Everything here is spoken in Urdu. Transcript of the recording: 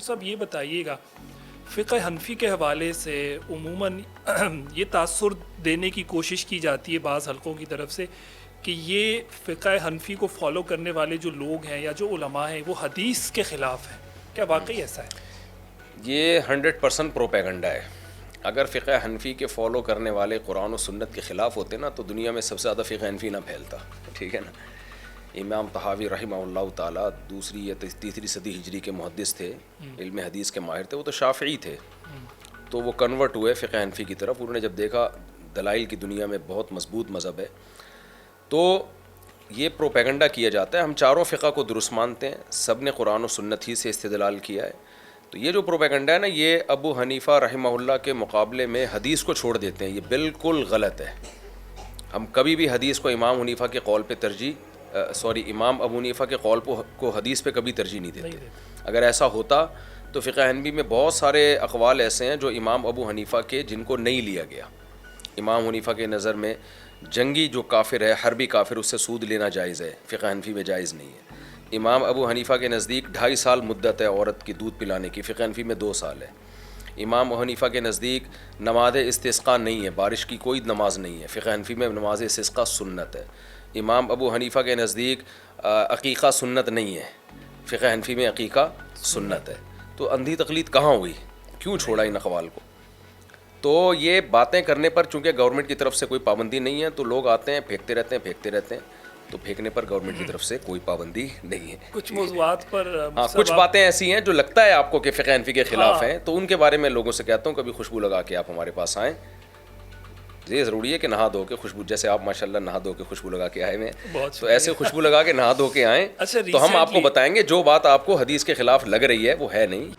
صاحب یہ بتائیے گا، فقہ حنفی کے حوالے سے عموماً یہ تاثر دینے کی کوشش کی جاتی ہے بعض حلقوں کی طرف سے کہ یہ فقہ حنفی کو فالو کرنے والے جو لوگ ہیں یا جو علماء ہیں وہ حدیث کے خلاف ہیں. کیا واقعی ایسا ہے؟ یہ 100% پروپیگنڈا ہے. اگر فقہ حنفی کے فالو کرنے والے قرآن و سنت کے خلاف ہوتے نا تو دنیا میں سب سے زیادہ فقہ حنفی نہ پھیلتا. ٹھیک ہے نا. امام طحاوی رحمہ اللہ تعالیٰ دوسری یا تیسری صدی ہجری کے محدث تھے، علم حدیث کے ماہر تھے. وہ تو شافعی تھے، تو وہ کنورٹ ہوئے فقہ حنفی کی طرف. انہوں نے جب دیکھا دلائل کی دنیا میں بہت مضبوط مذہب ہے، تو یہ پروپیگنڈا کیا جاتا ہے ہم چاروں فقہ کو درست مانتے ہیں، سب نے قرآن و سنت ہی سے استدلال کیا ہے. تو یہ جو پروپیگنڈا ہے نا، یہ ابو حنیفہ رحمہ اللہ کے مقابلے میں حدیث کو چھوڑ دیتے ہیں. یہ بالکل غلط ہے. ہم کبھی بھی حدیث کو امام حنیفہ کے قول پہ امام ابو حنیفہ کے قول کو حدیث پہ کبھی ترجیح نہیں دیتے. اگر ایسا ہوتا تو فقہ حنفی میں بہت سارے اقوال ایسے ہیں جو امام ابو حنیفہ کے جن کو نہیں لیا گیا. امام حنیفہ کے نظر میں جنگی جو کافر ہے، حربی کافر، اس سے سود لینا جائز ہے، فقہ حنفی میں جائز نہیں ہے. امام ابو حنیفہ کے نزدیک 2.5 سال مدت ہے عورت کی دودھ پلانے کی، فقہ حنفی میں 2 سال ہے. امام ابو حنیفہ کے نزدیک نماز استسقاء نہیں ہے، بارش کی کوئی نماز نہیں ہے، فقہ حنفی میں نماز استسقاء سنت ہے. امام ابو حنیفہ کے نزدیک عقیقہ سنت نہیں ہے، فقہ حنفی میں عقیقہ سنت ہے. تو اندھی تقلید کہاں ہوئی؟ کیوں چھوڑا ان اقوال کو؟ تو یہ باتیں کرنے پر چونکہ گورنمنٹ کی طرف سے کوئی پابندی نہیں ہے، تو لوگ آتے ہیں پھینکتے رہتے ہیں. تو پھینکنے پر گورنمنٹ کی طرف سے کوئی پابندی نہیں ہے. کچھ موضوعات پر کچھ باتیں ایسی ہیں جو لگتا ہے آپ کو کہ فقہ حنفی کے خلاف ہیں، تو ان کے بارے میں لوگوں سے کہتا ہوں کبھی خوشبو لگا کے آپ ہمارے پاس آئیں. یہ ضروری ہے کہ نہا دھو کے خوشبو، جیسے آپ ماشاءاللہ نہا دھو کے خوشبو لگا کے آئے ہوئے ہیں، تو ایسے خوشبو لگا کے نہا دھو کے آئیں. تو ہم آپ کو بتائیں گے جو بات آپ کو حدیث کے خلاف لگ رہی ہے وہ ہے نہیں.